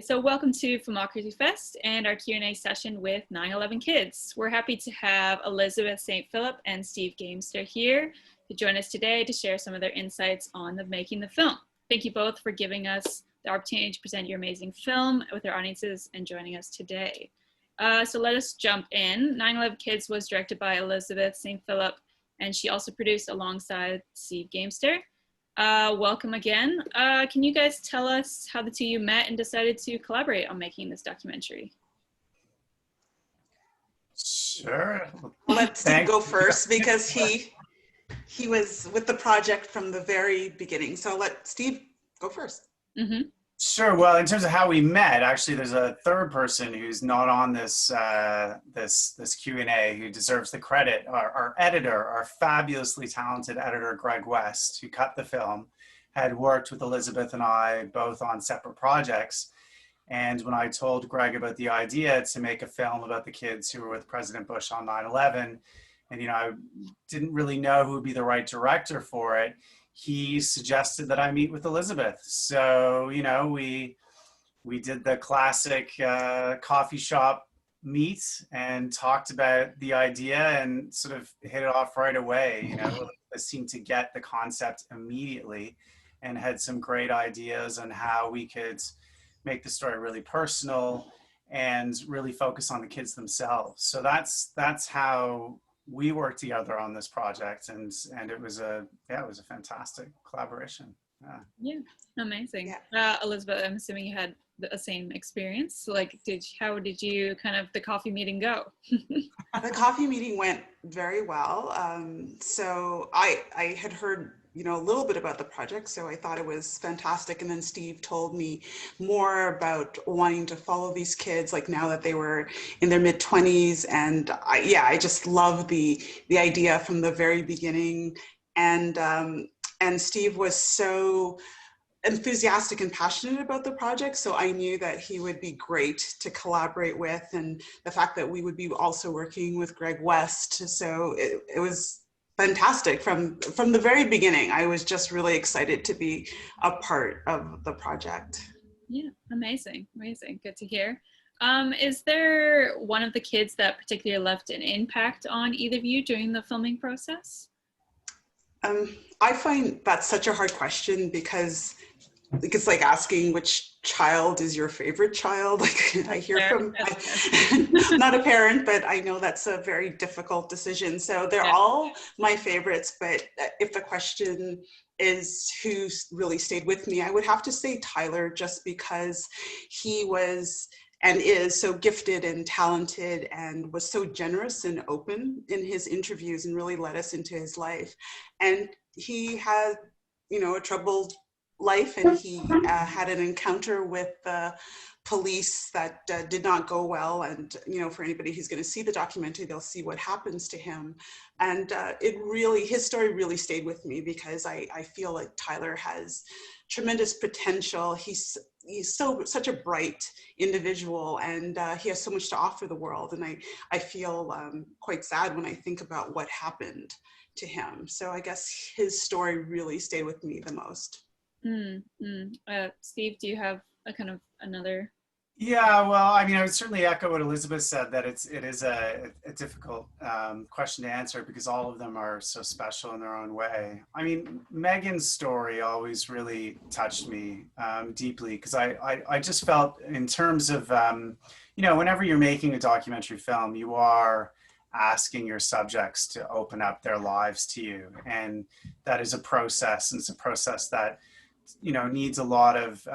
So welcome to Filmocracy Fest and our Q&A session with 9/11 Kids. We're happy to have Elizabeth St. Philip and Steve Gamester here to join us today to share some of their insights on making the film. Thank you both for giving us the opportunity to present your amazing film with our audiences and joining us today. So let us jump in. 9/11 Kids was directed by Elizabeth St. Philip, and she also produced alongside Steve Gamester. Welcome again. Can you guys tell us how the two of you met and decided to collaborate on making this documentary? Sure. Let Steve go first because he was with the project from the very beginning. So let Steve go first. Mm-hmm. Sure. Well, in terms of how we met, actually, there's a third person who's not on this this Q&A who deserves the credit. Our editor, our fabulously talented editor, Greg West, who cut the film, had worked with Elizabeth and I both on separate projects. And when I told Greg about the idea to make a film about the kids who were with President Bush on 9/11, and I didn't really know who would be the right director for it, he suggested that I meet with Elizabeth. So, we did the classic coffee shop meet and talked about the idea and sort of hit it off right away. Elizabeth seemed to get the concept immediately and had some great ideas on how we could make the story really personal and really focus on the kids themselves. So that's how we worked together on this project, and it was a fantastic collaboration. Yeah, amazing. Yeah. Elizabeth, I'm assuming you had the same experience. So, how did you the coffee meeting go? The coffee meeting went very well. So I had heard a little bit about the project, so I thought it was fantastic. And then Steve told me more about wanting to follow these kids, like now that they were in their mid-20s. And I just love the idea from the very beginning. And Steve was so enthusiastic and passionate about the project, so I knew that he would be great to collaborate with, and the fact that we would be also working with Greg West, so it was fantastic from the very beginning. I was just really excited to be a part of the project. Yeah, amazing, good to hear. Is there one of the kids that particularly left an impact on either of you during the filming process? I find that's such a hard question because it's like asking which child is your favorite child. Like I hear from, not a parent, but I know that's a very difficult decision. So they're all my favorites, but if the question is who really stayed with me, I would have to say Tyler, just because he was and is so gifted and talented and was so generous and open in his interviews and really let us into his life. And he had, a troubled life, and he had an encounter with the police that did not go well. And, for anybody who's going to see the documentary, they'll see what happens to him. And his story really stayed with me because I feel like Tyler has tremendous potential. He's such a bright individual, and he has so much to offer the world. And I feel quite sad when I think about what happened to him. So I guess his story really stayed with me the most. Steve, do you have a kind of another? Yeah, well, I would certainly echo what Elizabeth said, that it is a difficult question to answer because all of them are so special in their own way. Megan's story always really touched me deeply because I just felt, in terms of, whenever you're making a documentary film, you are asking your subjects to open up their lives to you. And that is a process, and it's a process that needs a lot of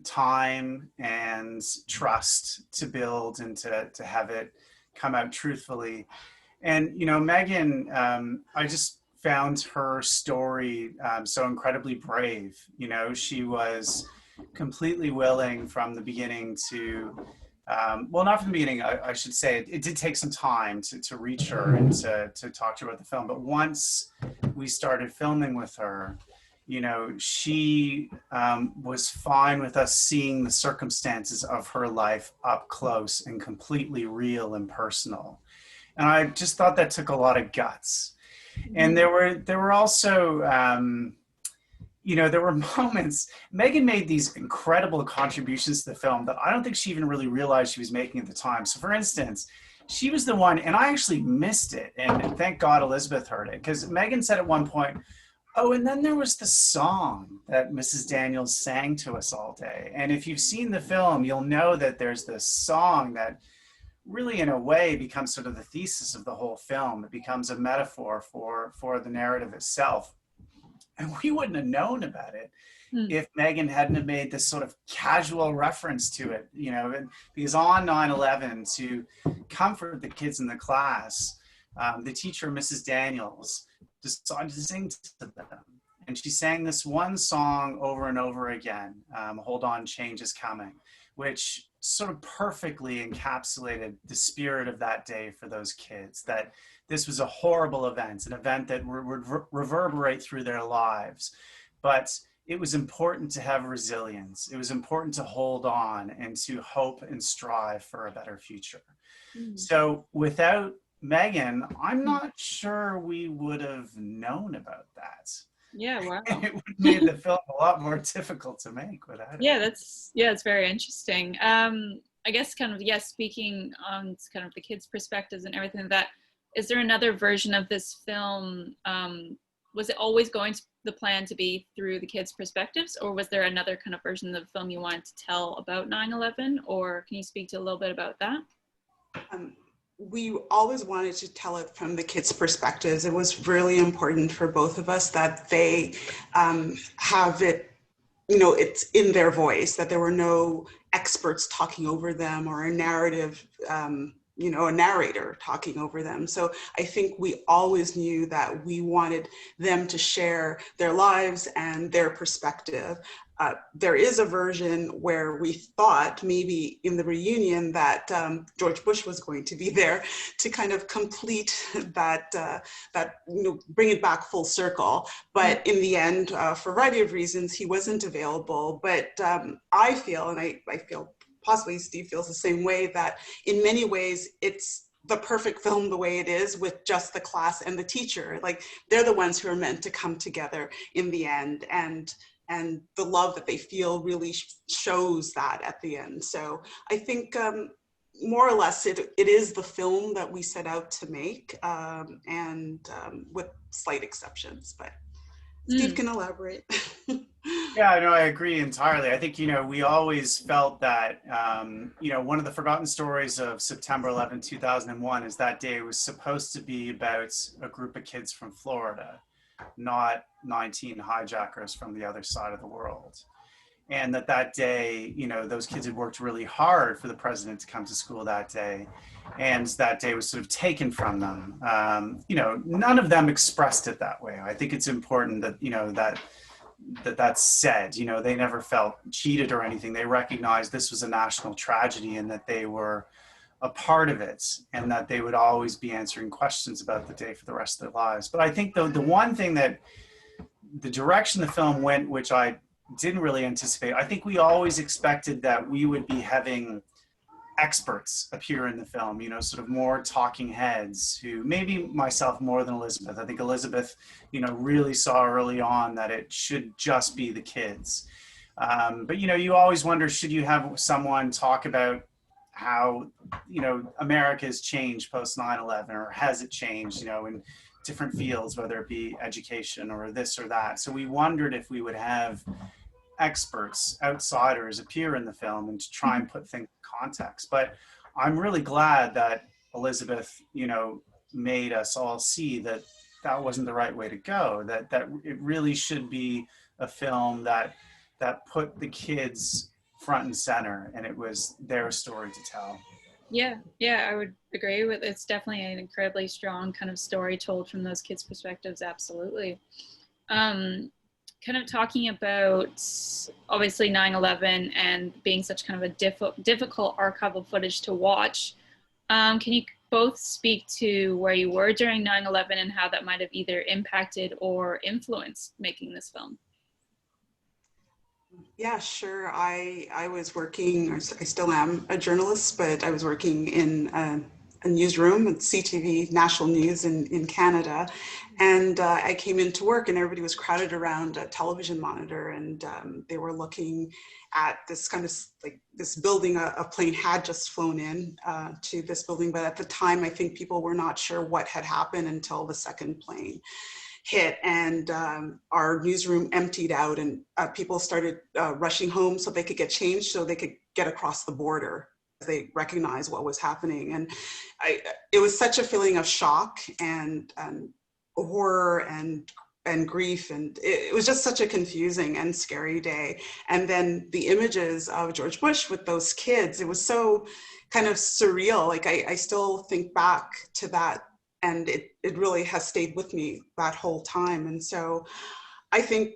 time and trust to build and to have it come out truthfully. And, Megan, I just found her story so incredibly brave. She was completely willing from the beginning to, well, not from the beginning, I should say, it did take some time to reach her and to talk to her about the film. But once we started filming with her, she was fine with us seeing the circumstances of her life up close and completely real and personal. And I just thought that took a lot of guts. And there were also, you know, there were moments, Megan made these incredible contributions to the film that I don't think she even really realized she was making at the time. So for instance, she was the one, and I actually missed it. And thank God Elizabeth heard it, because Megan said at one point, oh, and then there was the song that Mrs. Daniels sang to us all day. And if you've seen the film, you'll know that there's this song that really, in a way, becomes sort of the thesis of the whole film. It becomes a metaphor for the narrative itself. And we wouldn't have known about it if Megan hadn't have made this sort of casual reference to it, you know, because on 9/11, to comfort the kids in the class, the teacher, Mrs. Daniels, decided to sing to them. And she sang this one song over and over again, Hold On, Change is Coming, which sort of perfectly encapsulated the spirit of that day for those kids, that this was a horrible event, an event that would reverberate through their lives. But it was important to have resilience. It was important to hold on and to hope and strive for a better future. So without Megan, I'm not sure we would have known about that. Yeah, wow. It would have made the film a lot more difficult to make without it. It's very interesting. I guess kind of, speaking on kind of the kids' perspectives and everything like that, is there another version of this film? Was it always going to the plan to be through the kids' perspectives, or was there another kind of version of the film you wanted to tell about 9/11? Or can you speak to a little bit about that? We always wanted to tell it from the kids' perspectives. It was really important for both of us that they have it, you know, it's in their voice, that there were no experts talking over them or a narrative, you know, a narrator talking over them. So I think we always knew that we wanted them to share their lives and their perspective. There is a version where we thought maybe in the reunion that George Bush was going to be there to kind of complete that, you know, bring it back full circle. But in the end, for a variety of reasons, he wasn't available. But I feel, and I feel possibly Steve feels the same way, that in many ways it's the perfect film the way it is, with just the class and the teacher. Like, they're the ones who are meant to come together in the end, and the love that they feel really shows that at the end. So I think more or less it is the film that we set out to make, and with slight exceptions, but Steve can elaborate. Yeah, no, I agree entirely. I think, you know, we always felt that, you know, one of the forgotten stories of September 11, 2001 is that day was supposed to be about a group of kids from Florida, not 19 hijackers from the other side of the world. And that day, you know, those kids had worked really hard for the president to come to school that day. And that day was sort of taken from them. You know, none of them expressed it that way. I think it's important that, you know, that's said. You know, they never felt cheated or anything. They recognized this was a national tragedy and that they were a part of it, and that they would always be answering questions about the day for the rest of their lives. But I think the one thing that the direction the film went, which I didn't really anticipate, I think we always expected that we would be having experts appear in the film, you know, sort of more talking heads, who maybe myself more than Elizabeth. I think Elizabeth, you know, really saw early on that it should just be the kids. But, you know, you always wonder, should you have someone talk about how, you know, America has changed post 9/11, or has it changed, you know, in different fields, whether it be education or this or that. So we wondered if we would have experts, outsiders appear in the film and to try and put things in context. But I'm really glad that Elizabeth, you know, made us all see that that wasn't the right way to go, that it really should be a film that put the kids front and center, and it was their story to tell. Yeah, I would agree with it's definitely an incredibly strong kind of story told from those kids' perspectives. Absolutely. Kind of talking about obviously 9/11 and being such kind of a difficult archival footage to watch. Can you both speak to where you were during 9/11 and how that might have either impacted or influenced making this film? Yeah, sure. I was working, or I still am a journalist, but I was working in newsroom at CTV National News in Canada. And I came into work and everybody was crowded around a television monitor, and they were looking at this kind of like this building. A plane had just flown in to this building, but at the time I think people were not sure what had happened until the second plane hit, and our newsroom emptied out, and people started rushing home so they could get changed so they could get across the border. They recognized what was happening, and it was such a feeling of shock and horror and grief, and it was just such a confusing and scary day. And then the images of George Bush with those kids, it was so kind of surreal. Like I still think back to that, and it really has stayed with me that whole time. And so I think,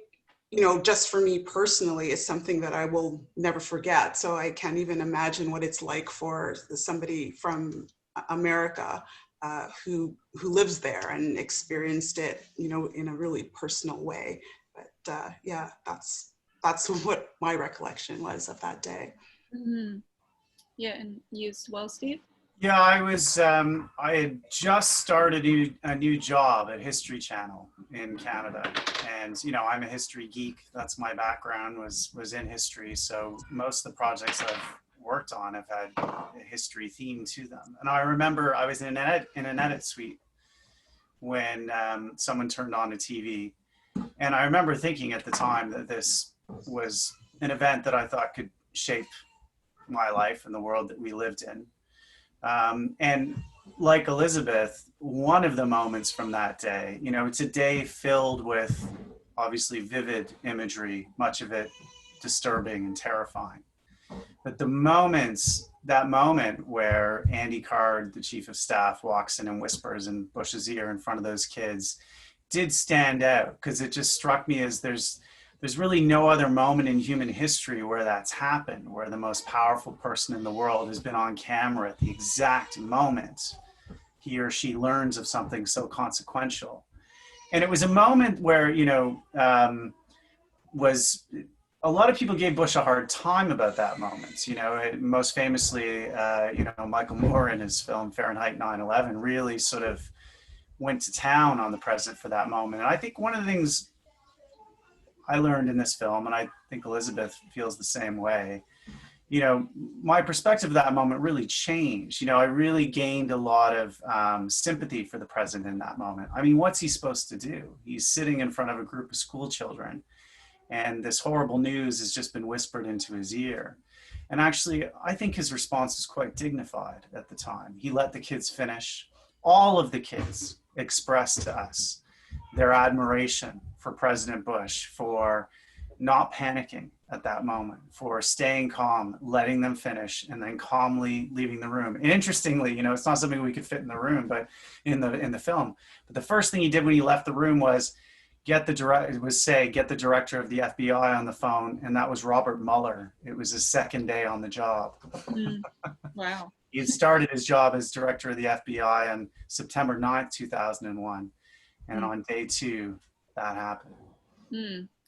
you know, just for me personally, is something that I will never forget. So I can't even imagine what it's like for somebody from America who lives there and experienced it, you know, in a really personal way. But yeah, that's what my recollection was of that day. Mm-hmm. Yeah, and you as well, Steve? Yeah, I had just started a new job at History Channel in Canada. And, you know, I'm a history geek. That's my background, was in history. So most of the projects I've worked on have had a history theme to them. And I remember I was in an edit suite when someone turned on the TV. And I remember thinking at the time that this was an event that I thought could shape my life and the world that we lived in. And like Elizabeth, one of the moments from that day, you know, it's a day filled with obviously vivid imagery, much of it disturbing and terrifying. But that moment where Andy Card, the chief of staff, walks in and whispers in Bush's ear in front of those kids did stand out, because it just struck me as there's really no other moment in human history where that's happened, where the most powerful person in the world has been on camera at the exact moment he or she learns of something so consequential. And it was a moment where, you know, a lot of people gave Bush a hard time about that moment. You know, most famously, you know, Michael Moore in his film Fahrenheit 9/11 really sort of went to town on the president for that moment. And I think one of the things I learned in this film, and I think Elizabeth feels the same way, you know, my perspective of that moment really changed. You know, I really gained a lot of sympathy for the president in that moment. I mean, what's he supposed to do? He's sitting in front of a group of school children, and this horrible news has just been whispered into his ear. And actually, I think his response is quite dignified at the time. He let the kids finish. All of the kids expressed to us their admiration for President Bush, for not panicking at that moment, for staying calm, letting them finish, and then calmly leaving the room. And interestingly, you know, it's not something we could fit in the room, but in the film. But the first thing he did when he left the room was get the director of the FBI on the phone, and that was Robert Mueller. It was his second day on the job. Wow. He had started his job as director of the FBI on September 9th, 2001. And on day 2, that happened.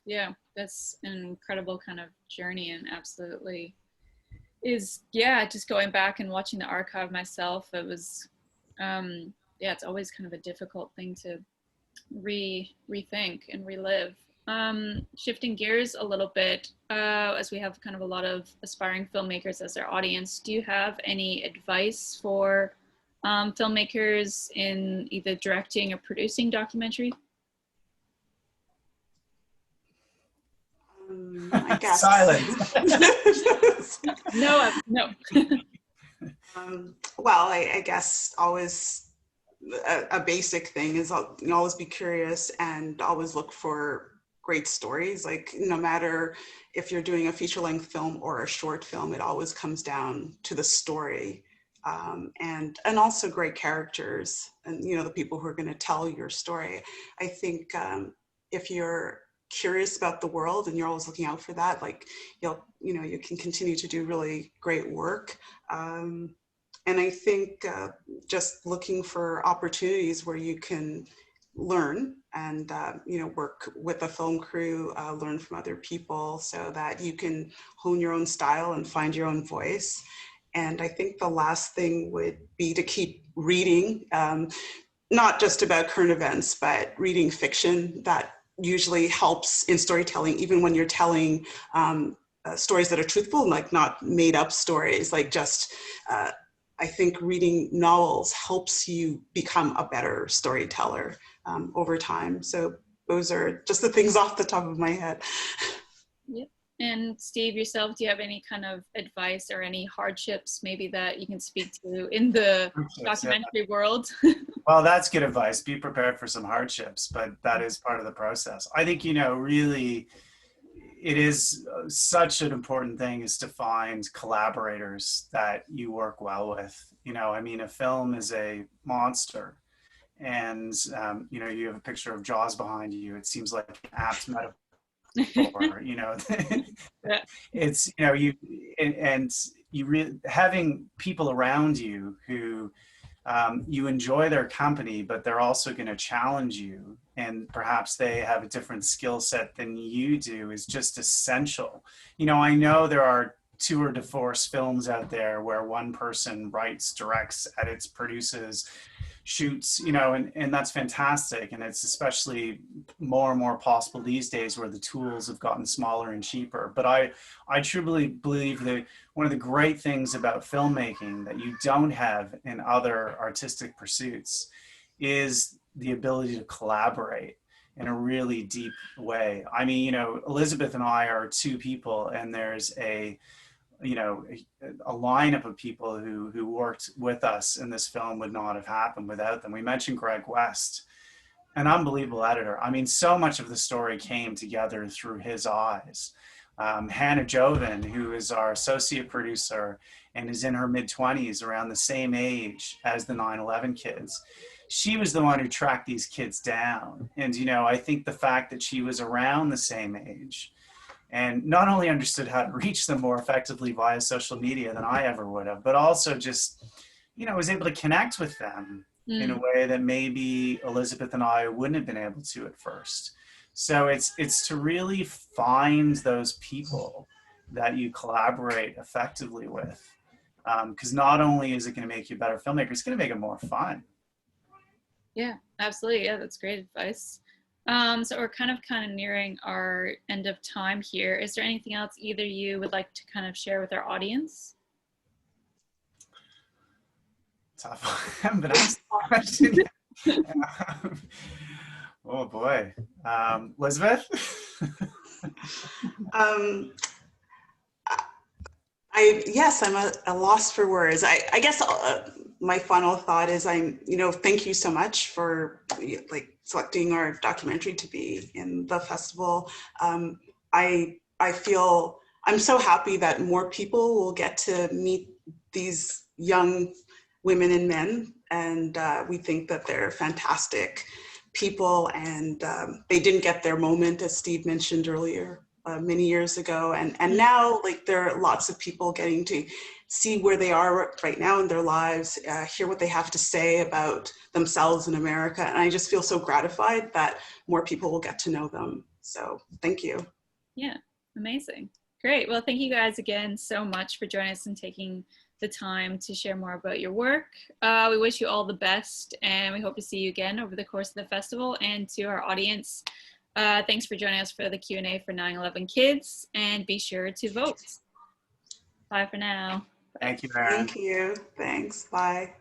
Yeah, that's an incredible kind of journey, and absolutely is, yeah, just going back and watching the archive myself, it was, yeah, it's always kind of a difficult thing to rethink and relive. Shifting gears a little bit, as we have kind of a lot of aspiring filmmakers as our audience, do you have any advice for filmmakers in either directing or producing documentary? I guess. Silence. No. Well, I guess always a basic thing is always be curious and always look for great stories. Like, no matter if you're doing a feature-length film or a short film, it always comes down to the story. And also great characters, and, you know, the people who are going to tell your story. I think if you're curious about the world and you're always looking out for that, like, you can continue to do really great work. And I think just looking for opportunities where you can learn and work with a film crew, learn from other people, so that you can hone your own style and find your own voice. And I think the last thing would be to keep reading, not just about current events, but reading fiction that usually helps in storytelling, even when you're telling stories that are truthful, like not made up stories, like just, I think reading novels helps you become a better storyteller over time. So those are just the things off the top of my head. Yep. And Steve, yourself, do you have any kind of advice or any hardships maybe that you can speak to in the documentary world? Well, that's good advice. Be prepared for some hardships, but that is part of the process. I think, you know, really, it is such an important thing is to find collaborators that you work well with. You know, I mean, a film is a monster, and you know, you have a picture of Jaws behind you. It seems like an apt metaphor. You know, Yeah. it's, you know, and you really having people around you who you enjoy their company, but they're also going to challenge you, and perhaps they have a different skill set than you do, is just essential. You know, I know there are tour de force films out there where one person writes, directs, edits, produces, shoots, you know, and that's fantastic. And it's especially more and more possible these days where the tools have gotten smaller and cheaper. But I truly believe that one of the great things about filmmaking that you don't have in other artistic pursuits is the ability to collaborate in a really deep way. I mean, you know, Elizabeth and I are two people, and there's a, you know, a lineup of people who worked with us in this film would not have happened without them. We mentioned Greg West, an unbelievable editor. I mean, so much of the story came together through his eyes. Hannah Joven, who is our associate producer and is in her mid-20s, around the same age as the 9/11 kids. She was the one who tracked these kids down. And, you know, I think the fact that she was around the same age and not only understood how to reach them more effectively via social media than I ever would have, but also just, you know, was able to connect with them in a way that maybe Elizabeth and I wouldn't have been able to at first. So it's to really find those people that you collaborate effectively with, because not only is it going to make you a better filmmaker, it's going to make it more fun. Yeah, absolutely. Yeah, that's great advice. So we're kind of nearing our end of time here. Is there anything else either you would like to kind of share with our audience? Tough. I haven't been asked that question yet. Oh boy. Elizabeth? Yes, I'm a loss for words. I guess my final thought is thank you so much for like selecting our documentary to be in the festival. I feel I'm so happy that more people will get to meet these young women and men, and we think that they're fantastic people, and they didn't get their moment, as Steve mentioned earlier. Many years ago, and now, like, there are lots of people getting to see where they are right now in their lives, hear what they have to say about themselves in America, and I just feel so gratified that more people will get to know them. So thank you. Yeah, amazing. Great. Well, thank you guys again so much for joining us and taking the time to share more about your work. We wish you all the best, and we hope to see you again over the course of the festival. And to our audience, thanks for joining us for the Q&A for 9/11 Kids, and be sure to vote. Bye for now. Thank you, Aaron. Thank you. Thanks. Bye.